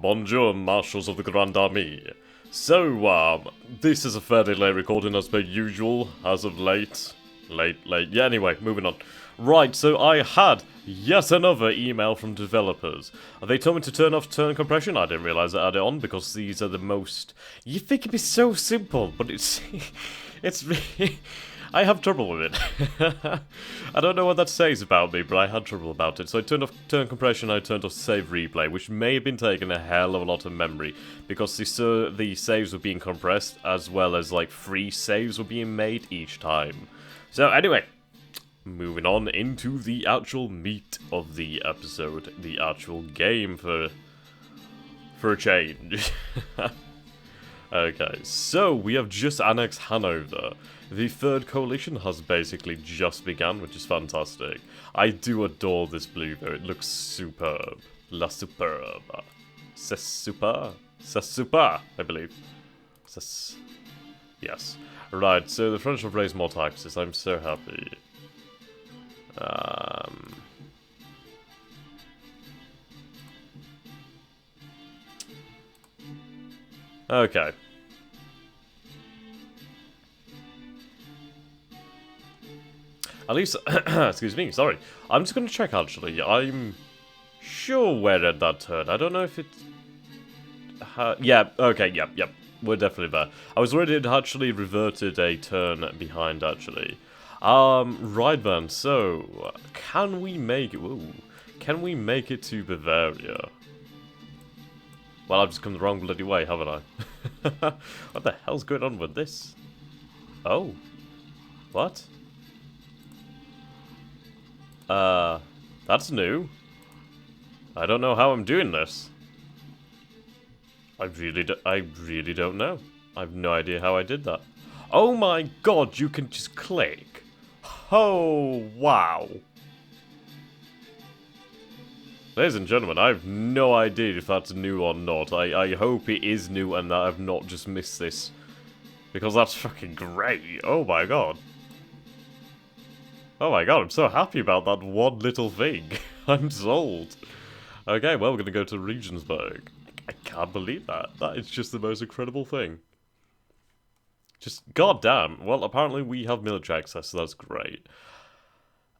Bonjour, Marshals of the Grande Armée. So, this is a fairly late recording as per usual, as of late. Late. Yeah, anyway, moving on. Right, so I had yet another email from developers. They told me to turn off turn compression. I didn't realise I had it on because these are the most... You think it'd be so simple, but it's... it's really... I have trouble with it. I don't know what that says about me, but I had trouble about it. So I turned off turn compression, I turned off save replay, which may have been taking a hell of a lot of memory, because the saves were being compressed, as well as like free saves were being made each time. So anyway, moving on into the actual meat of the episode, the actual game for a change. Okay, so we have just annexed Hanover. The Third Coalition has basically just begun, which is fantastic. I do adore this blue though, it looks superb. La superbe. C'est super? C'est super, I believe. Yes. Right, so the French have raised more taxes, I'm so happy. Okay. At least, excuse me, sorry. I'm just gonna check actually. I'm sure we're at that turn. I don't know if it... yeah, okay, yep. We're definitely there. I was worried it actually reverted a turn behind actually. Right then, so, can we make it... Ooh, can we make it to Bavaria? Well, I've just come the wrong bloody way, haven't I? What the hell's going on with this? Oh. What? That's new. I don't know how I'm doing this. I really don't know. I have no idea how I did that. Oh my god, you can just click. Oh, wow. Ladies and gentlemen, I have no idea if that's new or not. I hope it is new and that I've not just missed this. Because that's fucking great. Oh my god. Oh my god, I'm so happy about that one little thing. I'm sold. Okay, well, we're gonna go to Regensburg. I can't believe that. That is just the most incredible thing. Just, goddamn. Well, apparently we have military access, so that's great.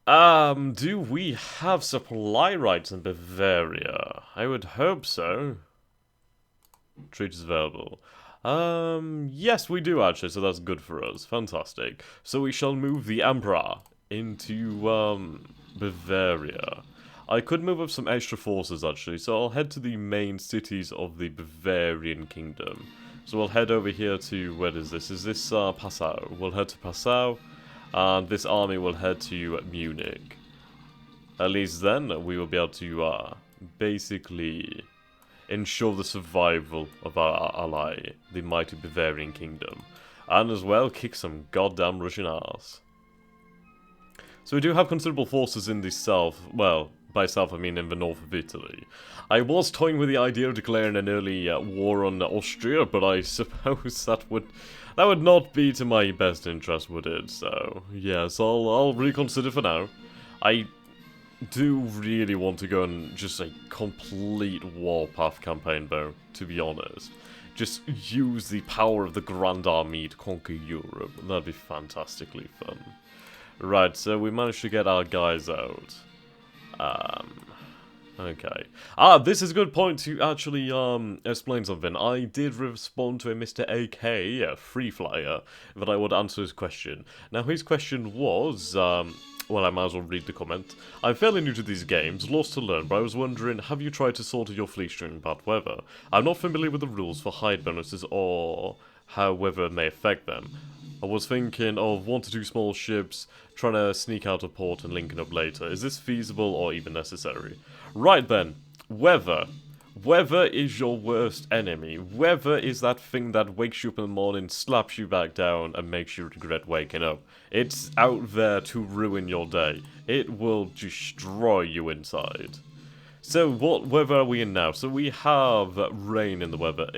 Do we have supply rights in Bavaria? I would hope so. Treaties available. Yes, we do actually, so that's good for us. Fantastic. So we shall move the Emperor into, Bavaria. I could move up some extra forces actually, so I'll head to the main cities of the Bavarian Kingdom. So we'll head over here to, where is this? Is this, Passau? We'll head to Passau. And this army will head to Munich. At least then, we will be able to, basically ensure the survival of our ally, the mighty Bavarian Kingdom. And as well, kick some goddamn Russian ass. So we do have considerable forces in the south, well, by south I mean in the north of Italy. I was toying with the idea of declaring an early war on Austria, but I suppose that would not be to my best interest, would it? So, yes, I'll reconsider for now. I do really want to go on just a complete warpath campaign, though, to be honest. Just use the power of the Grande Armée to conquer Europe. That'd be fantastically fun. Right, so we managed to get our guys out. Okay. This is a good point to actually, explain something. I did respond to a Mr. AK, Free Flyer, that I would answer his question. Now, his question was, well, I might as well read the comment. I'm fairly new to these games, lost to learn, but I was wondering, have you tried to sort your fleet during bad weather? I'm not familiar with the rules for hide bonuses or how weather may affect them. I was thinking of 1 to 2 small ships, trying to sneak out of port and linking up later. Is this feasible or even necessary? Right then, weather. Weather is your worst enemy. Weather is that thing that wakes you up in the morning, slaps you back down, and makes you regret waking up. It's out there to ruin your day. It will destroy you inside. So, what weather are we in now? So we have rain in the weather.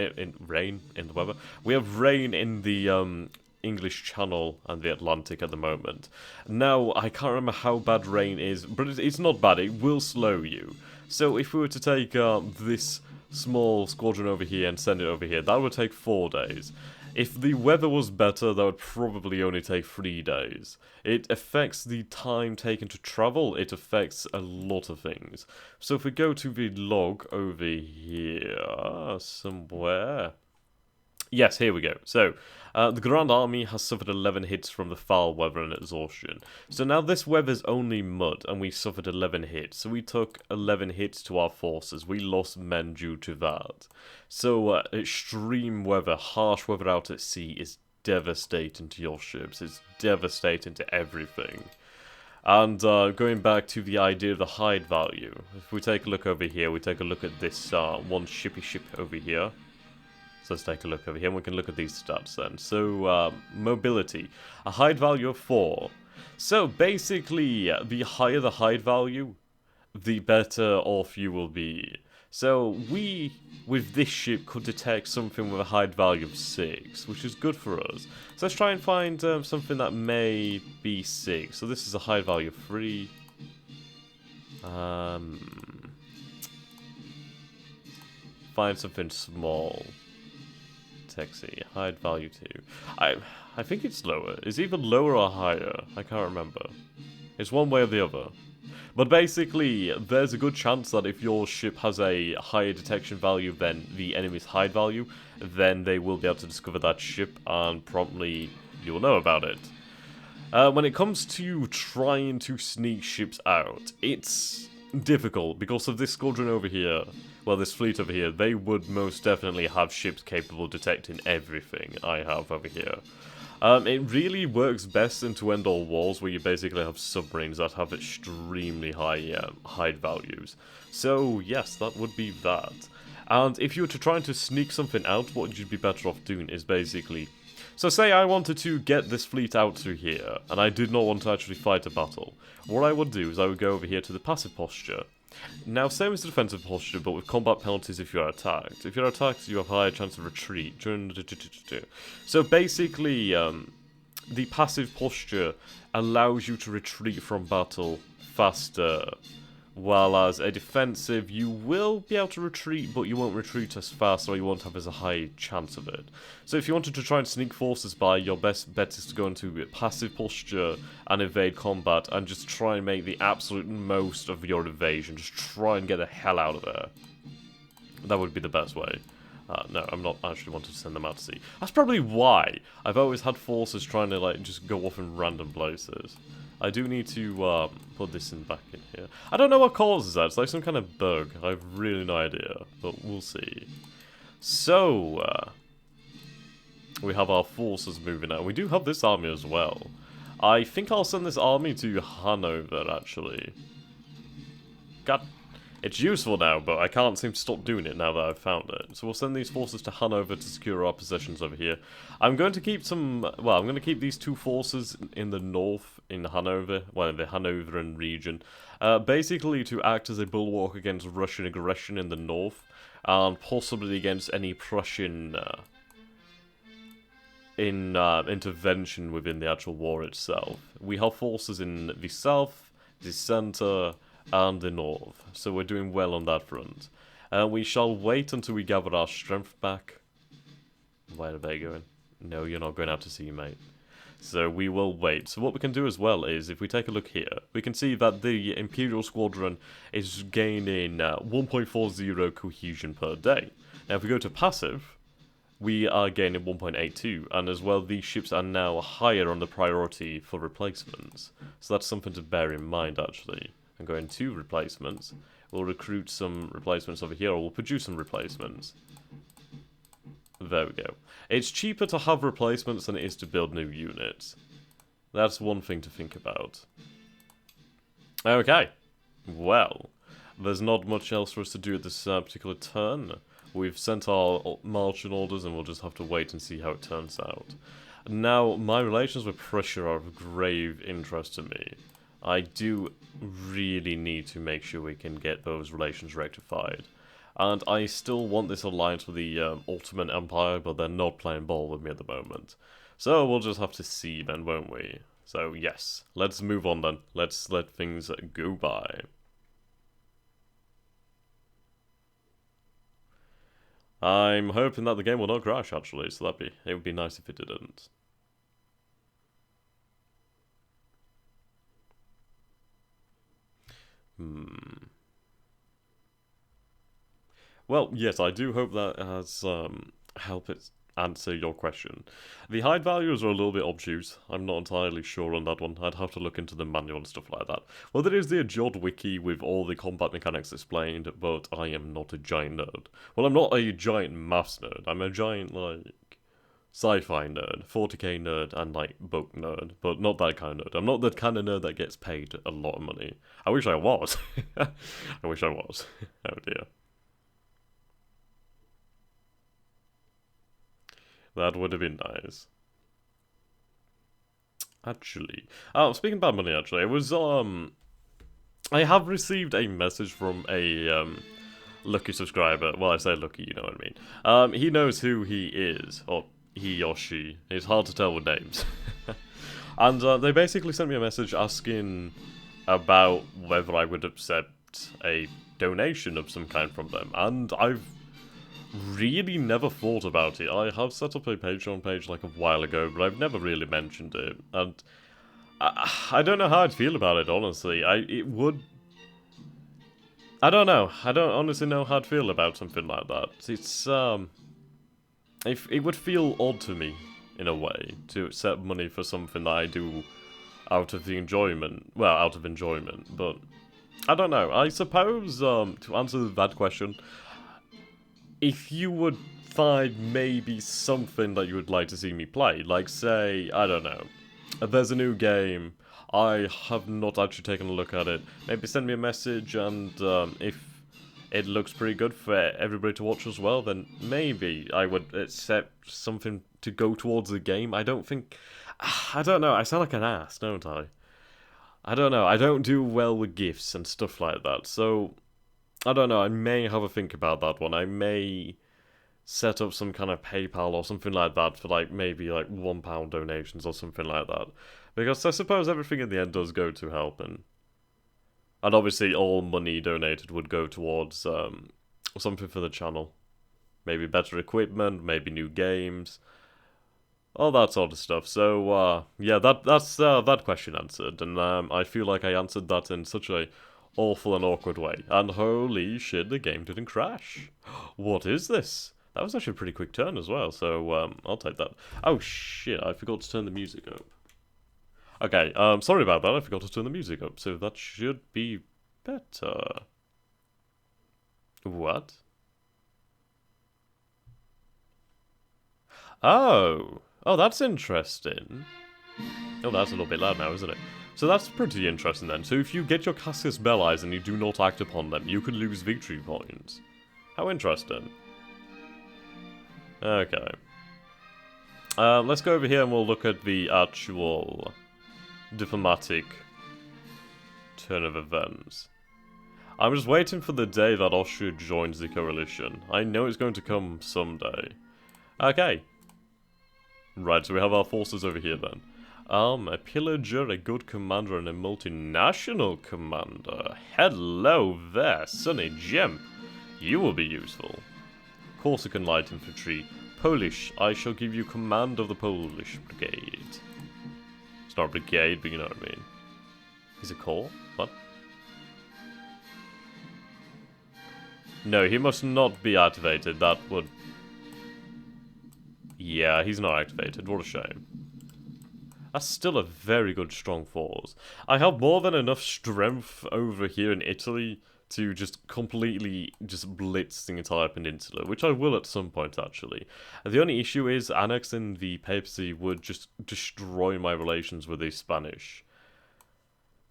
Rain in the weather? We have rain in the, English Channel and the Atlantic at the moment. Now, I can't remember how bad rain is, but it's not bad. It will slow you. So if we were to take this small squadron over here and send it over here. That would take 4 days. If the weather was better, that would probably only take 3 days. It affects the time taken to travel. It affects a lot of things. So if we go to the log over here somewhere... Yes, here we go. So, the Grande Armée has suffered 11 hits from the foul weather and exhaustion. So now this weather's only mud, and we suffered 11 hits. So we took 11 hits to our forces. We lost men due to that. So, extreme weather, harsh weather out at sea is devastating to your ships. It's devastating to everything. And going back to the idea of the hide value, if we take a look over here, we take a look at this one shippy ship over here. So let's take a look over here and we can look at these stats then. So, mobility. A hide value of 4. So basically, the higher the hide value, the better off you will be. So we, with this ship, could detect something with a hide value of 6, which is good for us. So let's try and find something that may be 6. So this is a hide value of 3. Find something small. Taxi, hide value 2. I think it's lower. It's either lower or higher. I can't remember. It's one way or the other. But basically, there's a good chance that if your ship has a higher detection value than the enemy's hide value, then they will be able to discover that ship and promptly you'll know about it. When it comes to trying to sneak ships out, it's difficult because of this squadron over here. Well, this fleet over here, they would most definitely have ships capable of detecting everything I have over here. It really works best in to end all wars where you basically have submarines that have extremely high hide values. So yes, that would be that. And if you were to try to sneak something out, what you'd be better off doing is basically... So say I wanted to get this fleet out through here, and I did not want to actually fight a battle. What I would do is I would go over here to the passive posture. Now, same as the defensive posture, but with combat penalties if you are attacked. If you're attacked, you have a higher chance of retreat. So basically, the passive posture allows you to retreat from battle faster. While as a defensive, you will be able to retreat, but you won't retreat as fast, or you won't have as a high chance of it. So if you wanted to try and sneak forces by, your best bet is to go into passive posture and evade combat, and just try and make the absolute most of your evasion. Just try and get the hell out of there. That would be the best way. No, I'm not actually wanting to send them out to sea. That's probably why I've always had forces trying to, like, just go off in random places. I do need to put this in back in here. I don't know what causes that. It's like some kind of bug. I have really no idea, but we'll see. So, we have our forces moving out. We do have this army as well. I think I'll send this army to Hanover, actually. God, it's useful now, but I can't seem to stop doing it now that I've found it. So we'll send these forces to Hanover to secure our possessions over here. I'm going to keep some... Well, I'm going to keep these 2 forces in the north, in Hanover, well, the Hanoverian region. Basically to act as a bulwark against Russian aggression in the north, and possibly against any Prussian intervention within the actual war itself. We have forces in the south, the centre, and the north, so we're doing well on that front. We shall wait until we gather our strength back. Where are they going? No, you're not going out to sea, mate. So we will wait. So what we can do as well is, if we take a look here, we can see that the Imperial Squadron is gaining 1.40 cohesion per day. Now if we go to passive, we are gaining 1.82, and as well these ships are now higher on the priority for replacements. So that's something to bear in mind actually. And going to replacements, we'll recruit some replacements over here, or we'll produce some replacements. There we go. It's cheaper to have replacements than it is to build new units. That's one thing to think about. Okay. Well, there's not much else for us to do at this particular turn. We've sent our marching orders and we'll just have to wait and see how it turns out. Now, my relations with Prussia are of grave interest to me. I do really need to make sure we can get those relations rectified. And I still want this alliance with the Ottoman Empire, but they're not playing ball with me at the moment. So we'll just have to see then, won't we? So yes, let's move on then. Let's let things go by. I'm hoping that the game will not crash, actually, so it would be nice if it didn't. Well, yes, I do hope that has helped it answer your question. The height values are a little bit obtuse. I'm not entirely sure on that one. I'd have to look into the manual and stuff like that. Well, there is the Jod wiki with all the combat mechanics explained, but I am not a giant nerd. Well, I'm not a giant maths nerd. I'm a giant, like, sci-fi nerd, 40k nerd, and, like, book nerd, but not that kind of nerd. I'm not the kind of nerd that gets paid a lot of money. I wish I was. I wish I was. Oh dear. That would have been nice. Actually. Oh, speaking about money, actually, it was, I have received a message from a, lucky subscriber. Well, I say lucky, you know what I mean. He knows who he is, or he or she. It's hard to tell with names. And, they basically sent me a message asking about whether I would accept a donation of some kind from them. And I've really never thought about it. I have set up a Patreon page like a while ago, but I've never really mentioned it, and I don't know how I'd feel about it, honestly. I don't know. I don't honestly know how I'd feel about something like that. It's, it would feel odd to me, in a way, to accept money for something that I do out of enjoyment, but I don't know. I suppose, to answer that question, if you would find maybe something that you would like to see me play, like say, I don't know, if there's a new game, I have not actually taken a look at it, maybe send me a message, and if it looks pretty good for everybody to watch as well, then maybe I would accept something to go towards the game. I don't know, I sound like an ass, don't I? I don't know, I don't do well with gifts and stuff like that, so I don't know, I may have a think about that one. I may set up some kind of PayPal or something like that for like maybe like £1 donations or something like that. Because I suppose everything in the end does go to help, and obviously all money donated would go towards something for the channel. Maybe better equipment, maybe new games, all that sort of stuff. So yeah, that's that question answered, and I feel like I answered that in such a awful and awkward way. And holy shit, the game didn't crash. What is this? That was actually a pretty quick turn as well, so I'll take that. Oh shit, I forgot to turn the music up. Okay, sorry about that, I forgot to turn the music up, so that should be better. What? Oh, that's interesting. Oh, that's a little bit loud now, isn't it? So that's pretty interesting then. So if you get your Cassius Belli's and you do not act upon them, you could lose victory points. How interesting. Okay. Let's go over here and we'll look at the actual diplomatic turn of events. I'm just waiting for the day that Austria joins the coalition. I know it's going to come someday. Okay. Right, so we have our forces over here then. A pillager, a good commander, and a multinational commander. Hello there, Sonny Gem. You will be useful. Corsican light infantry. Polish, I shall give you command of the Polish brigade. It's not a brigade, but you know what I mean. He's a corps? What? No, he must not be activated. That would... Yeah, he's not activated. What a shame. That's still a very good strong force. I have more than enough strength over here in Italy to just completely just blitz the entire peninsula, which I will at some point actually. The only issue is annexing the papacy would just destroy my relations with the Spanish.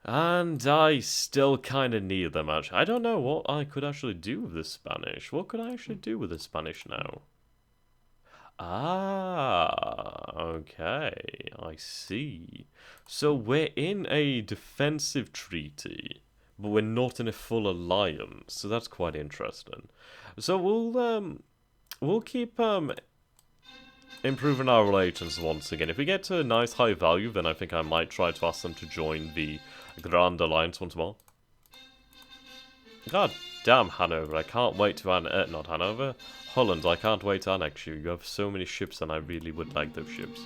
And I still kind of need them actually. I don't know what I could actually do with the Spanish. What could I actually do with the Spanish now? Ah, okay, I see. So we're in a defensive treaty, but we're not in a full alliance, so that's quite interesting. So we'll keep improving our relations once again. If we get to a nice high value, then I think I might try to ask them to join the Grande Alliance once more. God Damn, Hanover, I can't wait to not Hanover, Holland, I can't wait to annex you. You have so many ships and I really would like those ships.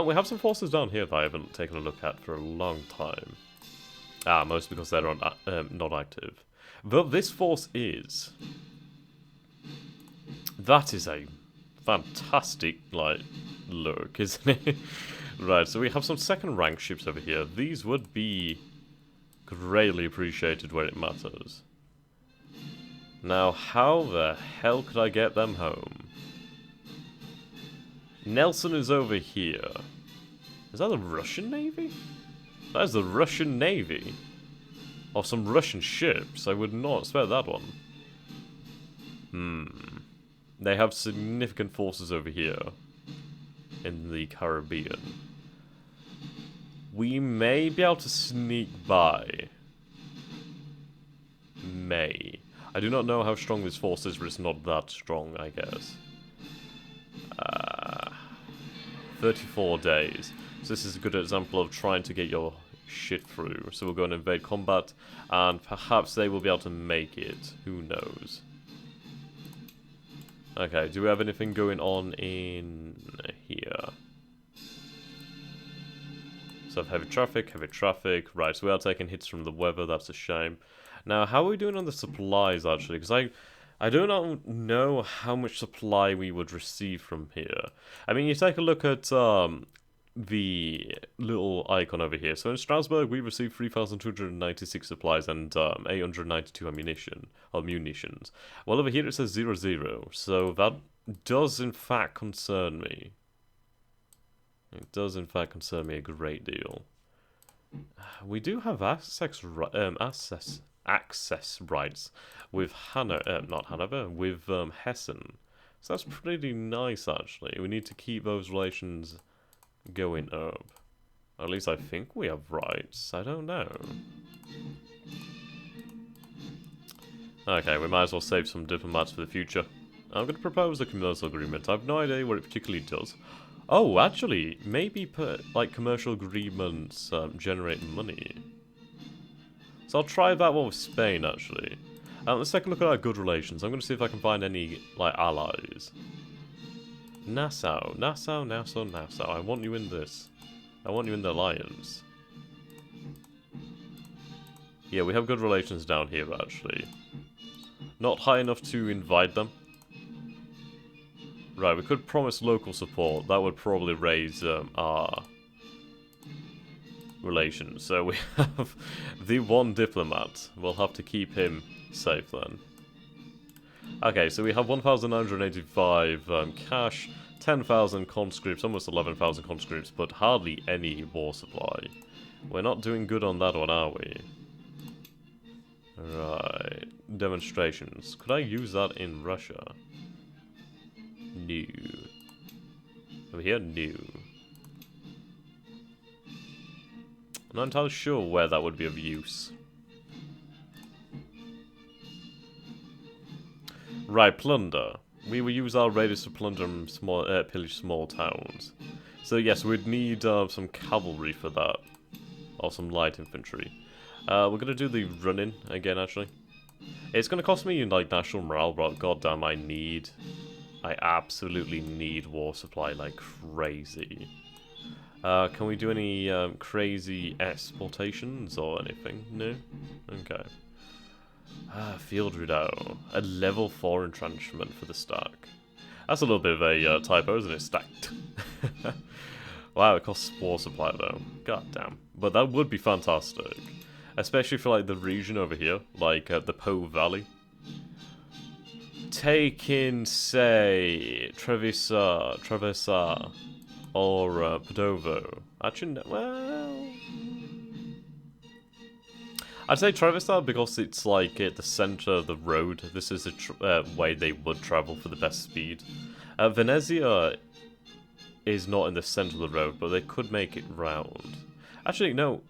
We have some forces down here that I haven't taken a look at for a long time. Mostly because they're not active. But this force is. That is a fantastic, like, look, isn't it? Right, so we have some second rank ships over here. These would be greatly appreciated where it matters. Now, how the hell could I get them home? Nelson is over here. Is that the Russian Navy? That is the Russian Navy. Or some Russian ships. I would not expect that one. They have significant forces over here. In the Caribbean. We may be able to sneak by. May. I do not know how strong this force is, but it's not that strong, I guess. 34 days. So this is a good example of trying to get your shit through. So we'll go and invade combat, and perhaps they will be able to make it. Who knows? Okay, do we have anything going on in here? So heavy traffic. Right, so we are taking hits from the weather, that's a shame. Now, how are we doing on the supplies, actually? Because I do not know how much supply we would receive from here. I mean, you take a look at the little icon over here. So in Strasbourg, we received 3,296 supplies and 892 munitions. Well, over here it says 00, so that does in fact concern me. It does in fact concern me a great deal. We do have access rights with with Hessen. So that's pretty nice, actually. We need to keep those relations going up. At least I think we have rights. I don't know. Okay, we might as well save some diplomats for the future. I'm going to propose a commercial agreement. I have no idea what it particularly does. Oh, actually, maybe like commercial agreements generate money. So I'll try that one with Spain, actually. Let's take a look at our good relations. I'm going to see if I can find any, like, allies. Nassau. I want you in this. I want you in the alliance. Yeah, we have good relations down here, actually. Not high enough to invite them. Right, we could promise local support. That would probably raise our relations. So we have the one diplomat. We'll have to keep him safe then. Okay, so we have 1,985 cash, 10,000 conscripts, almost 11,000 conscripts, but hardly any war supply. We're not doing good on that one, are we? Right. Demonstrations. Could I use that in Russia? No. Over here? No. I'm not entirely sure where that would be of use. Right, plunder. We will use our raiders to plunder and pillage small towns. So yes, we'd need some cavalry for that. Or some light infantry. We're going to do the run-in again, actually. It's going to cost me, like, national morale, but goddamn, I absolutely need war supply like crazy. Can we do any crazy exportations or anything? No? Okay. Field Redoubt. A level 4 entrenchment for the stack. That's a little bit of a typo, isn't it? Stacked. Wow, it costs war supply though. God damn. But that would be fantastic. Especially for like the region over here, like the Po Valley. Take in, say, Trevisa, or Padovo. Actually, well, I'd say Trevisa because it's like at the center of the road. This is the way they would travel for the best speed. Venezia is not in the center of the road, but they could make it round. Actually, no.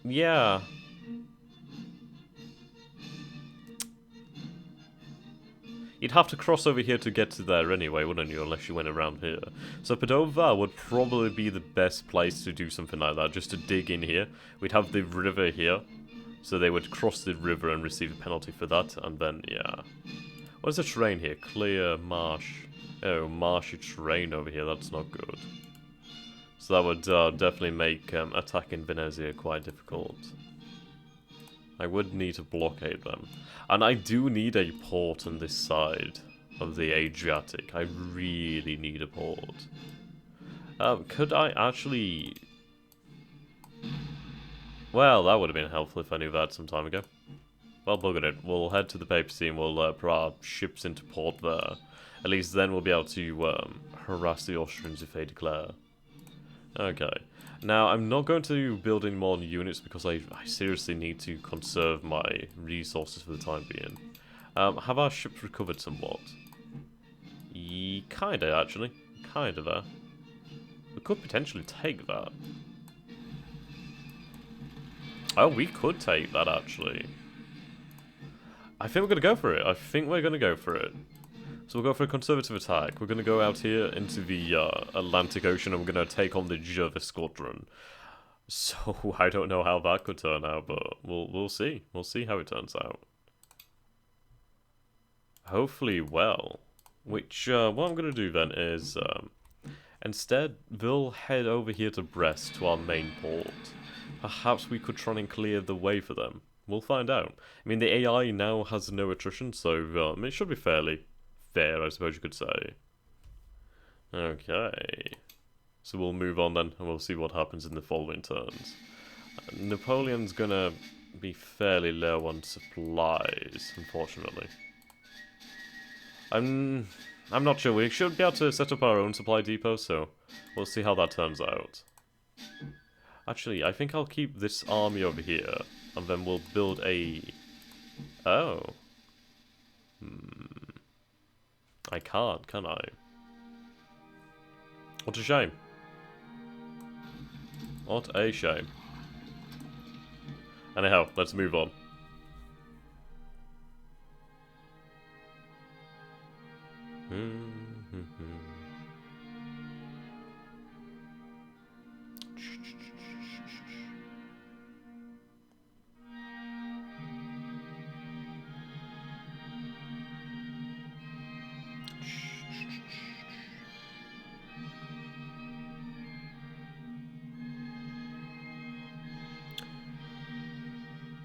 Yeah. You'd have to cross over here to get to there anyway, wouldn't you, unless you went around here. So Padova would probably be the best place to do something like that, just to dig in here. We'd have the river here, So they would cross the river and receive a penalty for that, and then, yeah. What is the terrain here? Clear marsh. Oh, marshy terrain over here, that's not good. So that would definitely make attacking Venezia quite difficult. I would need to blockade them. And I do need a port on this side of the Adriatic. I really need a port. Could I actually... Well, that would have been helpful if I knew that some time ago. Well, bugger it. We'll head to the Papacy and we'll put our ships into port there. At least then we'll be able to harass the Austrians if they declare. Okay. Now, I'm not going to build any more units because I seriously need to conserve my resources for the time being. Have our ships recovered somewhat? Kinda, actually. Kinda there. We could potentially take that. Oh, we could take that, actually. I think we're going to go for it. I think we're going to go for it. So we'll go for a conservative attack. We're going to go out here into the Atlantic Ocean and we're going to take on the Jervis Squadron. So I don't know how that could turn out, but we'll see. We'll see how it turns out. Hopefully well. Which, what I'm going to do then is, instead, we'll head over here to Brest, to our main port. Perhaps we could try and clear the way for them. We'll find out. I mean, the AI now has no attrition, so it should be fairly fair, I suppose you could say. Okay. So we'll move on then, and we'll see what happens in the following turns. Napoleon's gonna be fairly low on supplies, unfortunately. I'm not sure. We should be able to set up our own supply depot, so we'll see how that turns out. Actually, I think I'll keep this army over here, and then we'll build a... Oh. I can't, can I? What a shame. What a shame. Anyhow, let's move on.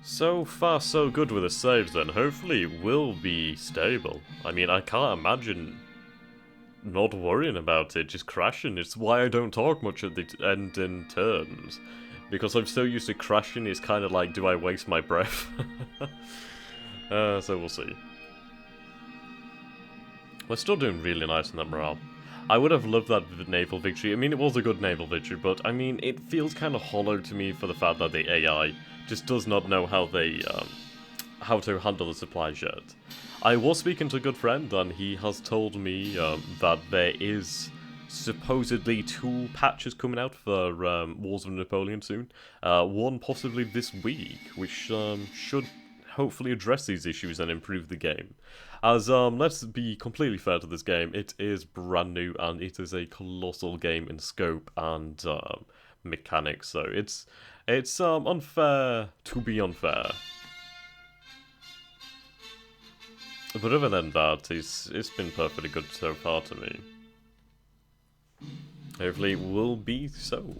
So far, so good with the saves then. Hopefully it will be stable. I mean, I can't imagine not worrying about it, just crashing. It's why I don't talk much at the end in turns. Because I'm so used to crashing, it's kind of like, do I waste my breath? So we'll see. We're still doing really nice in that morale. I would have loved that naval victory. I mean, it was a good naval victory, but I mean, it feels kind of hollow to me for the fact that the AI just does not know how they, how to handle the supplies yet. I was speaking to a good friend, and he has told me that there is supposedly 2 patches coming out for Wars of Napoleon soon. One possibly this week, which should hopefully address these issues and improve the game. As, let's be completely fair to this game, it is brand new and it is a colossal game in scope and mechanics, so it's unfair to be unfair. But other than that, it's been perfectly good so far to me. Hopefully it will be so.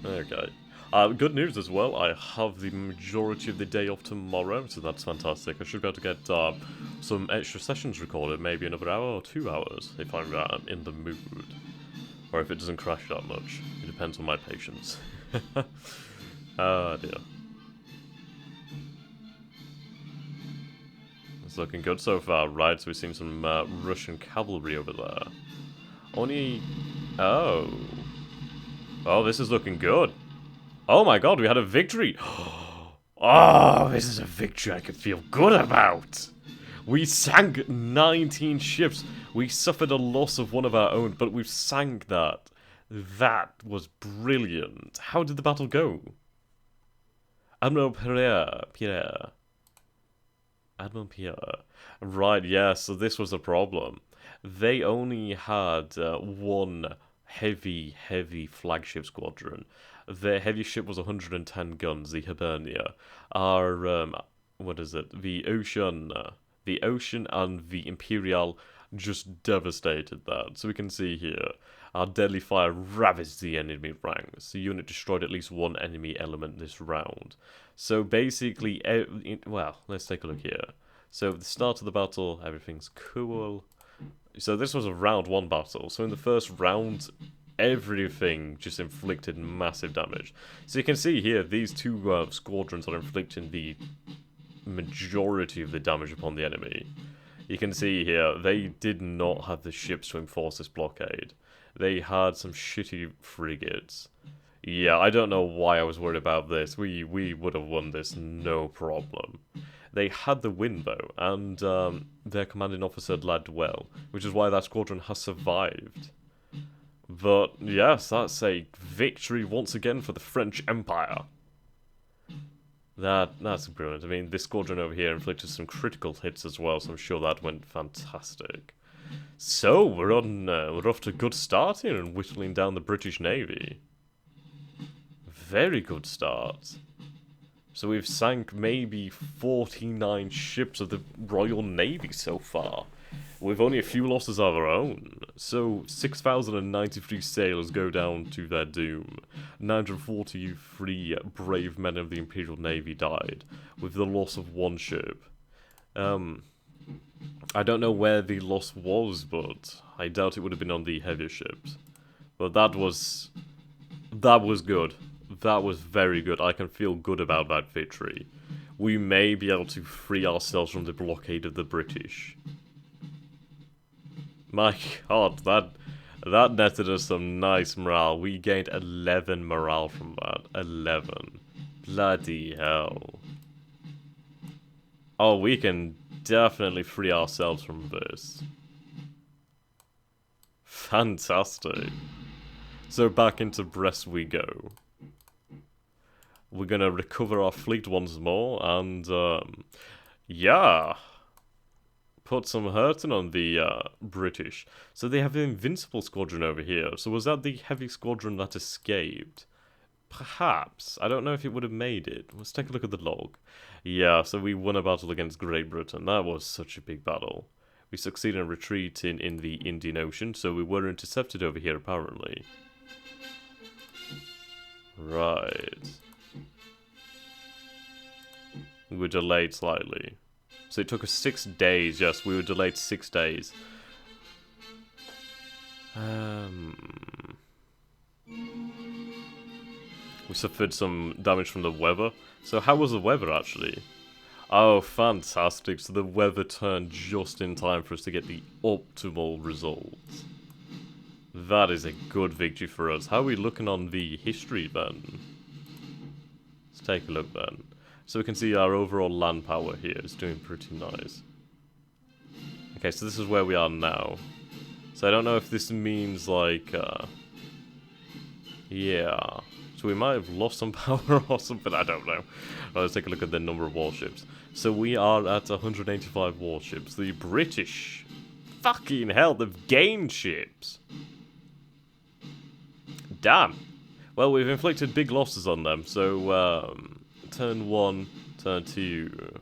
Okay. Good news as well, I have the majority of the day off tomorrow, so that's fantastic. I should be able to get some extra sessions recorded, maybe another hour or 2 hours, if I'm in the mood. Or if it doesn't crash that much. It depends on my patience. Ah, dear. It's looking good so far, right? So we've seen some Russian cavalry over there. Only... Oh. Oh, this is looking good. Oh my god, we had a victory. Oh, this is a victory I can feel good about. We sank 19 ships. We suffered a loss of one of our own, but we sank that. That was brilliant. How did the battle go? Admiral Pierre. Admiral Pierre. Right, yeah, so this was a problem. They only had one heavy flagship squadron. Their heavy ship was 110 guns, the Hibernia. Our, what is it? The Ocean and the Imperial just devastated that. So we can see here, our deadly fire ravaged the enemy ranks. The unit destroyed at least one enemy element this round. So basically, well, let's take a look here. So at the start of the battle, everything's cool. So this was a round 1 battle. So in the first round, everything just inflicted massive damage. So you can see here, these two squadrons are inflicting the majority of the damage upon the enemy. You can see here, they did not have the ships to enforce this blockade. They had some shitty frigates. Yeah, I don't know why I was worried about this. We would have won this, no problem. They had the win, though, and their commanding officer led well, which is why that squadron has survived. But, yes, that's a victory once again for the French Empire. That's brilliant. I mean, this squadron over here inflicted some critical hits as well, so I'm sure that went fantastic. So, we're off to a good start here and whittling down the British Navy. Very good start. So we've sank maybe 49 ships of the Royal Navy so far, with only a few losses of our own. So 6,093 sailors go down to their doom. 943 brave men of the Imperial Navy died, with the loss of 1 ship. I don't know where the loss was, but I doubt it would have been on the heavier ships. But that was good. That was very good. I can feel good about that victory. We may be able to free ourselves from the blockade of the British. My god, that netted us some nice morale. We gained 11 morale from that. 11. Bloody hell. Oh, we can definitely free ourselves from this. Fantastic. So back into Brest we go. We're gonna recover our fleet once more, and, yeah. Put some hurting on the, British. So they have the Invincible Squadron over here. So was that the heavy squadron that escaped? Perhaps. I don't know if it would have made it. Let's take a look at the log. Yeah, so we won a battle against Great Britain. That was such a big battle. We succeeded in retreating in the Indian Ocean, so we were intercepted over here, apparently. Right. We were delayed slightly. So it took us 6 days. Yes, we were delayed 6 days. We suffered some damage from the weather. So how was the weather, actually? Oh, fantastic. So the weather turned just in time for us to get the optimal results. That is a good victory for us. How are we looking on the history, then? Let's take a look, then. So we can see our overall land power here is doing pretty nice. Okay, so this is where we are now. So I don't know if this means, like, yeah. So we might have lost some power or something, I don't know. Let's take a look at the number of warships. So we are at 185 warships. The British, fucking hell, they've gained ships. Damn. Well, we've inflicted big losses on them, so, turn 1, turn 2.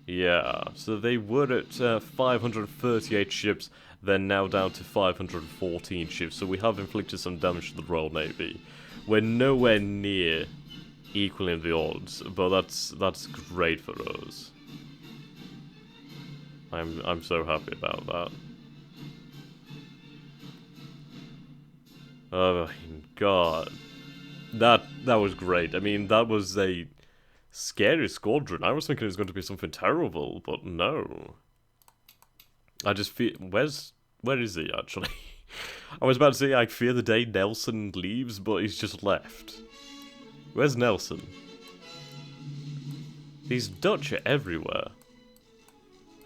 Yeah, so they were at 538 ships, they're now down to 514 ships, so we have inflicted some damage to the Royal Navy. We're nowhere near equaling the odds, but that's great for us. I'm so happy about that. Oh my god. That was great. I mean, that was a scary squadron. I was thinking it was going to be something terrible, but no. I just feel... Where is he, actually? I was about to say, I fear the day Nelson leaves, but he's just left. Where's Nelson? These Dutch are everywhere.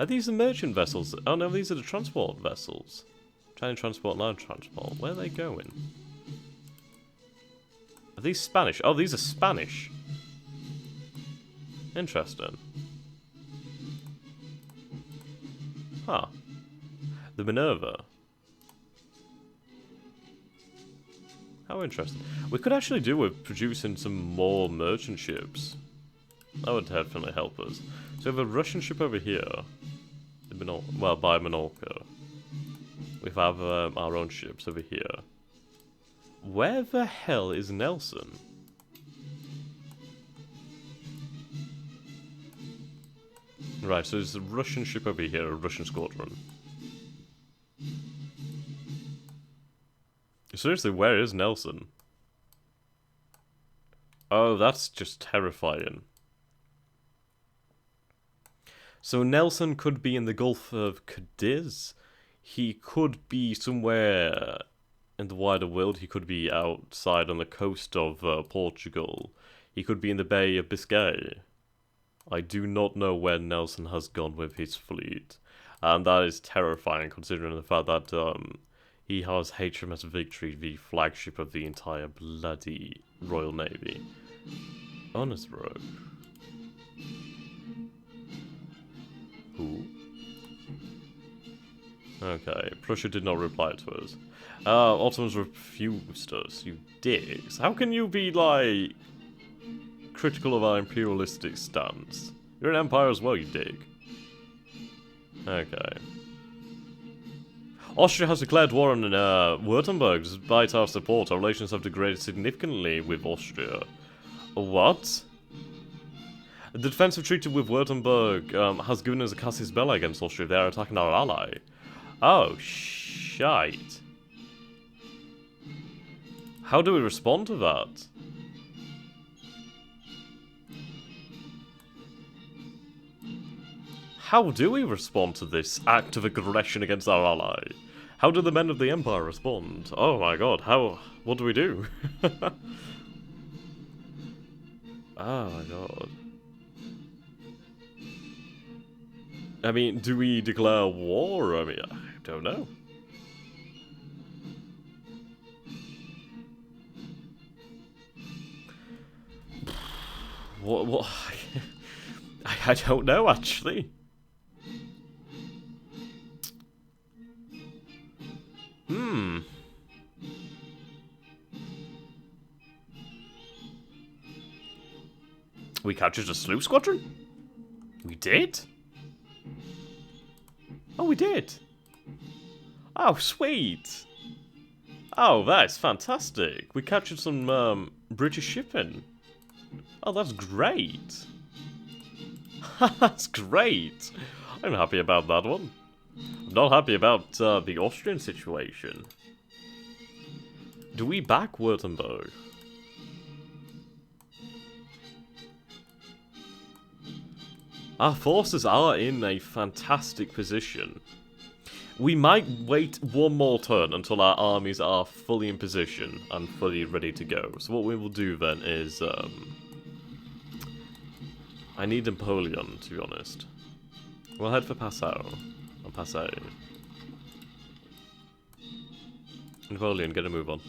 Are these the merchant vessels? Oh no, these are the transport vessels. Trying to transport, land transport. Where are they going? Are these Spanish? Oh, these are Spanish. Interesting. Huh. The Minerva. How interesting. We could actually do with producing some more merchant ships. That would definitely help us. So we have a Russian ship over here. Well, by Minorca. We have our own ships over here. Where the hell is Nelson? Right, so there's a Russian ship over here, a Russian squadron. Seriously, where is Nelson? Oh, that's just terrifying. So Nelson could be in the Gulf of Cadiz. He could be somewhere in the wider world. He could be outside on the coast of Portugal. He could be in the Bay of Biscay. I do not know where Nelson has gone with his fleet. And that is terrifying considering the fact that he has HMS Victory, the flagship of the entire bloody Royal Navy. Honest rogue. Who? Okay, Prussia did not reply to us. Ottomans refused us, you dicks. How can you be, like, critical of our imperialistic stance? You're an empire as well, you dick. Okay. Austria has declared war on Württemberg. Despite our support, our relations have degraded significantly with Austria. What? The defensive treaty with Württemberg has given us a casus belli against Austria. They are attacking our ally. Oh, shite. How do we respond to that? How do we respond to this act of aggression against our ally? How do the men of the Empire respond? Oh my god, what do we do? Oh my god. I mean, do we declare war? I mean, I don't know. What? I don't know, actually. We captured a sloop squadron? We did? Oh, we did. Oh, sweet. Oh, that's fantastic. We captured some British shipping. Oh, that's great. That's great. I'm happy about that one. I'm not happy about the Austrian situation. Do we back Württemberg? Our forces are in a fantastic position. We might wait one more turn until our armies are fully in position and fully ready to go. So what we will do then is... I need Napoleon, to be honest. We'll head for Passau. Or Passau. Napoleon, get a move on.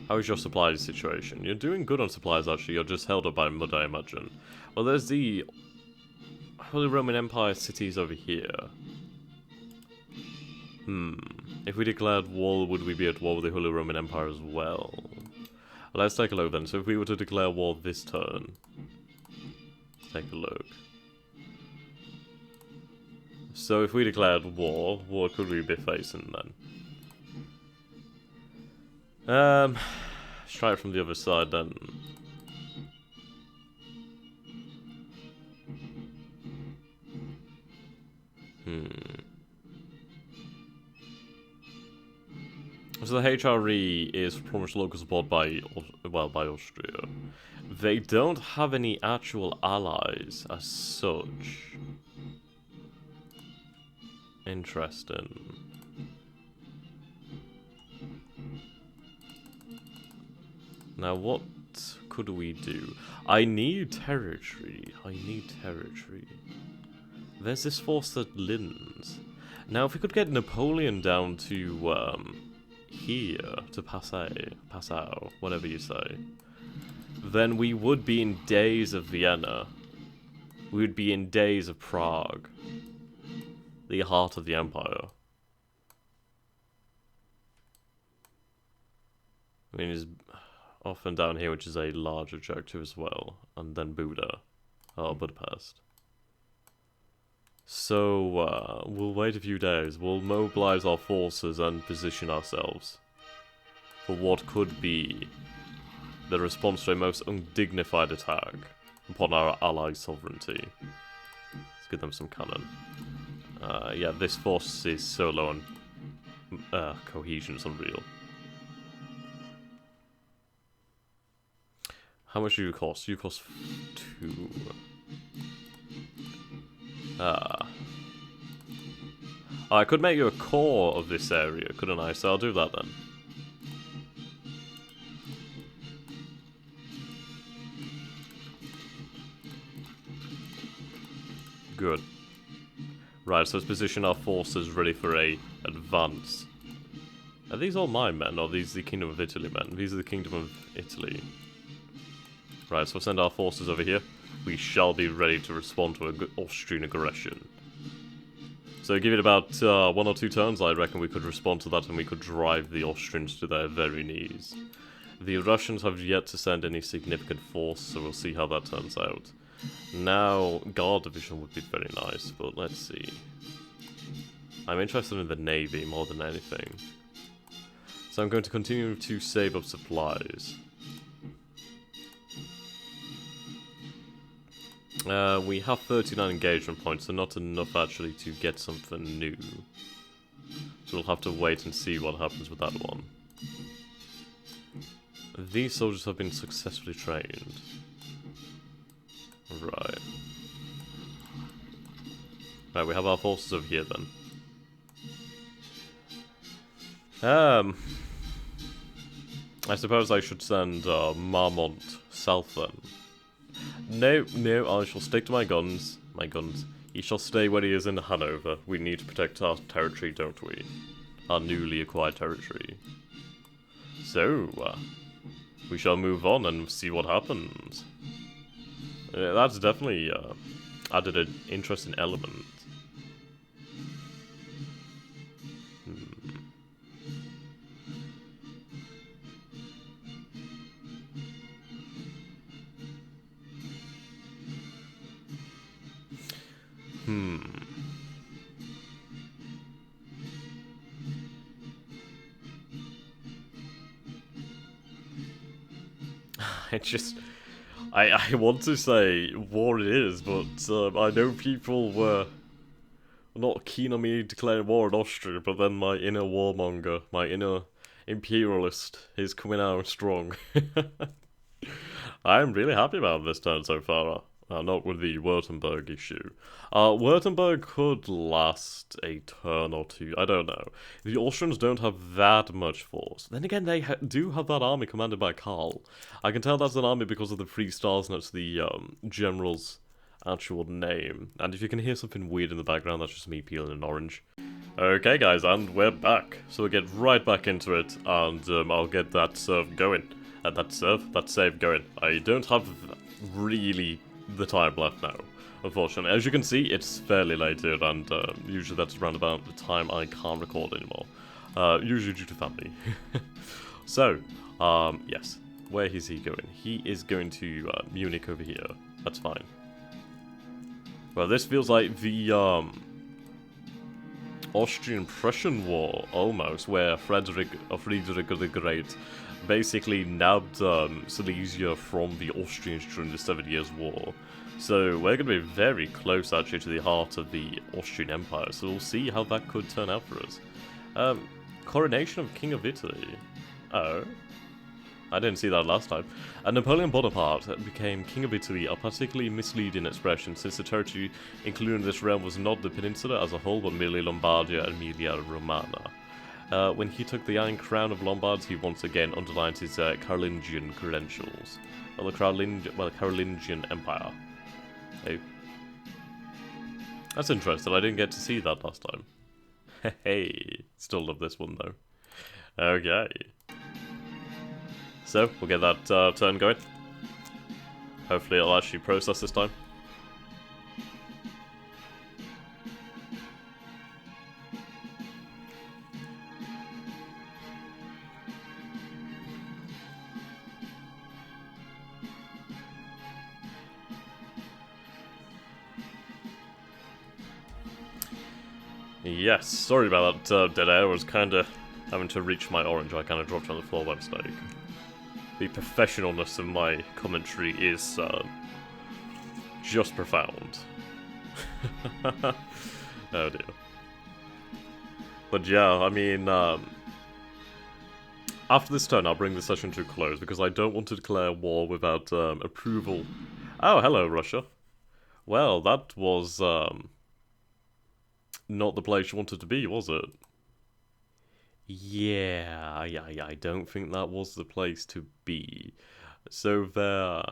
How is your supplies situation? You're doing good on supplies, actually. You're just held up by mud, I imagine. Well, there's the Holy Roman Empire cities over here. If we declared war, would we be at war with the Holy Roman Empire as well? Let's take a look then. So if we were to declare war this turn... Let's take a look. So if we declared war, what could we be facing then? Let's try it from the other side then. So the HRE is promised local support by Austria. They don't have any actual allies as such. Interesting. Now what could we do? I need territory. I need territory. There's this force at Linz. Now, if we could get Napoleon down to, here, to Passau, whatever you say, then we would be in days of Vienna. We would be in days of Prague. The heart of the empire. I mean, it's often down here, which is a large objective as well. And then Budapest. So, we'll wait a few days. We'll mobilize our forces and position ourselves for what could be the response to a most undignified attack upon our allies' sovereignty. Let's give them some cannon. Yeah, this force is so low on cohesion, it's unreal. How much do you cost? You cost 2. I could make you a core of this area, couldn't I? So I'll do that then. Good. Right, so let's position our forces ready for a advance. Are these all my men, or are these the Kingdom of Italy men? These are the Kingdom of Italy. Right, so we'll send our forces over here. We shall be ready to respond to an Austrian aggression. So give it about 1 or 2 turns, I reckon we could respond to that and we could drive the Austrians to their very knees. The Russians have yet to send any significant force, so we'll see how that turns out. Now, Guard Division would be very nice, but let's see. I'm interested in the Navy more than anything. So I'm going to continue to save up supplies. We have 39 engagement points, so not enough actually to get something new. So we'll have to wait and see what happens with that one. These soldiers have been successfully trained. Right. Right, we have our forces over here then. I suppose I should send Marmont south then. No, I shall stick to my guns. My guns. He shall stay where he is in Hanover. We need to protect our territory, don't we? Our newly acquired territory. So, we shall move on and see what happens. That's definitely added an interesting element. I want to say war it is, but I know people were not keen on me declaring war on Austria, but then my inner warmonger, my inner imperialist is coming out strong. I'm really happy about this turn so far. Not with the Württemberg issue. Württemberg could last a turn or two, I don't know. The Austrians don't have that much force. Then again, they do have that army commanded by Karl. I can tell that's an army because of the 3 stars next to the general's actual name. And if you can hear something weird in the background, that's just me peeling an orange. Okay guys, and we're back. So we'll get right back into it, and I'll get that serve going. That save going. I don't have really the time left now, unfortunately. As you can see, it's fairly late here, and usually that's around about the time I can't record anymore. Usually due to family. So, yes. Where is he going? He is going to Munich over here. That's fine. Well, this feels like the Austrian-Prussian War, almost, where Frederick the Great basically nabbed Silesia from the Austrians during the 7 Years' War. So we're going to be very close, actually, to the heart of the Austrian Empire, so we'll see how that could turn out for us. Coronation of King of Italy. Oh. I didn't see that last time. Napoleon Bonaparte became King of Italy, a particularly misleading expression, since the territory including this realm was not the peninsula as a whole, but merely Lombardia and Emilia Romagna. When he took the Iron Crown of Lombards, he once again underlined his Carolingian credentials. Well, the Carolingian Empire. Hey. That's interesting, I didn't get to see that last time. Hey, still love this one though. Okay. So, we'll get that turn going. Hopefully it'll actually process this time. Yes, sorry about that dead air. I was kind of having to reach my orange. I kind of dropped on the floor by mistake. The professionalness of my commentary is just profound. Oh dear. But yeah, I mean, after this turn I'll bring the session to a close because I don't want to declare war without approval. Oh, hello Russia. Well, that was not the place you wanted to be, was it? Yeah, I don't think that was the place to be. So there,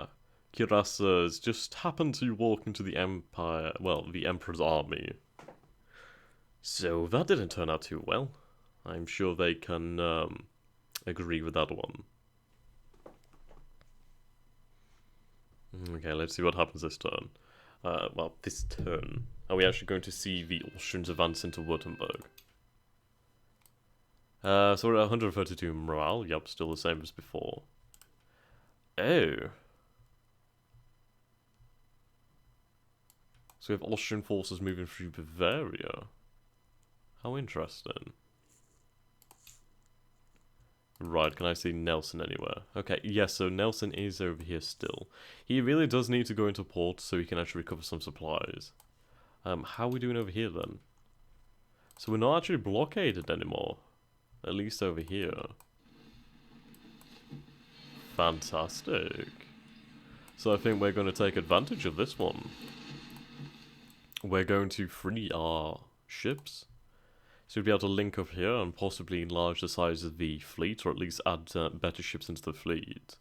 cuirassiers just happened to walk into the Empire, well, the Emperor's army. So that didn't turn out too well. I'm sure they can agree with that one. Okay, let's see what happens this turn. Well, this turn. Are we actually going to see the Austrians advance into Württemberg? So we're at 132 morale. Yep, still the same as before. Oh. So we have Austrian forces moving through Bavaria. How interesting. Right, can I see Nelson anywhere? Okay, yes, so Nelson is over here still. He really does need to go into port so he can actually recover some supplies. How are we doing over here then? So we're not actually blockaded anymore. At least over here. Fantastic. So I think we're going to take advantage of this one. We're going to free our ships. So we'll be able to link up here and possibly enlarge the size of the fleet, or at least add better ships into the fleet.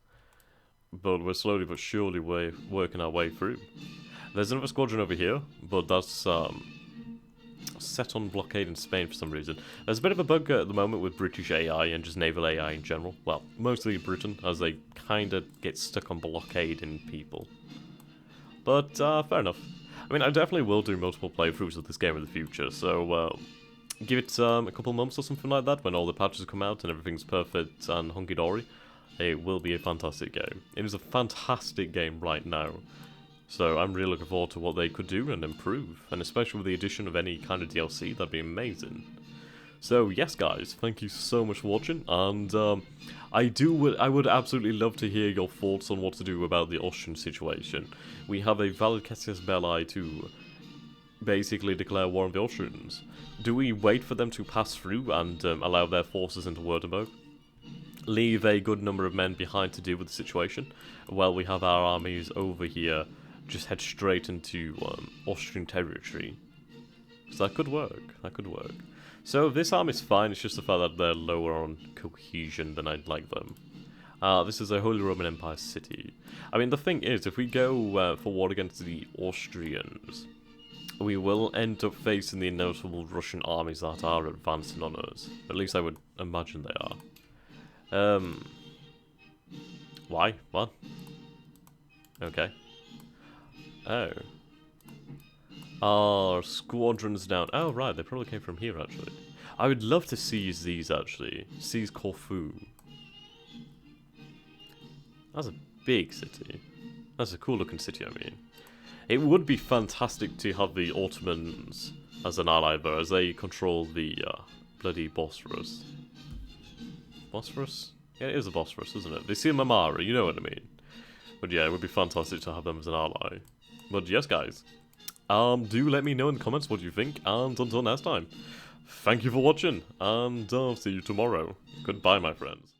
But we're slowly but surely working our way through. There's another squadron over here, but that's set on blockade in Spain for some reason. There's a bit of a bug at the moment with British AI and just naval AI in general. Well, mostly Britain, as they kind of get stuck on blockading people. But fair enough. I mean, I definitely will do multiple playthroughs of this game in the future, so give it a couple months or something like that when all the patches come out and everything's perfect and hunky-dory. It will be a fantastic game. It is a fantastic game right now. So I'm really looking forward to what they could do and improve, and especially with the addition of any kind of DLC, that'd be amazing. So yes guys, thank you so much for watching, and I would absolutely love to hear your thoughts on what to do about the Austrian situation. We have a valid casus belli to basically declare war on the Austrians. Do we wait for them to pass through and allow their forces into Württemberg? Leave a good number of men behind to deal with the situation, while we have our armies over here just head straight into Austrian territory. So that could work, that could work. So this army's fine, it's just the fact that they're lower on cohesion than I'd like them. This is a Holy Roman Empire city. I mean, the thing is, if we go for war against the Austrians, we will end up facing the inevitable Russian armies that are advancing on us. At least I would imagine they are. Why? What? Okay. Oh. Our squadron's down. Oh, right, they probably came from here, actually. I would love to seize these, actually. Seize Corfu. That's a big city. That's a cool-looking city, I mean. It would be fantastic to have the Ottomans as an ally, though, as they control the bloody Bosphorus. Bosphorus? Yeah, it is a Bosphorus, isn't it? They see Marmara, you know what I mean. But yeah, it would be fantastic to have them as an ally. But yes, guys. Do let me know in the comments what you think, and until next time, thank you for watching, and I'll see you tomorrow. Goodbye, my friends.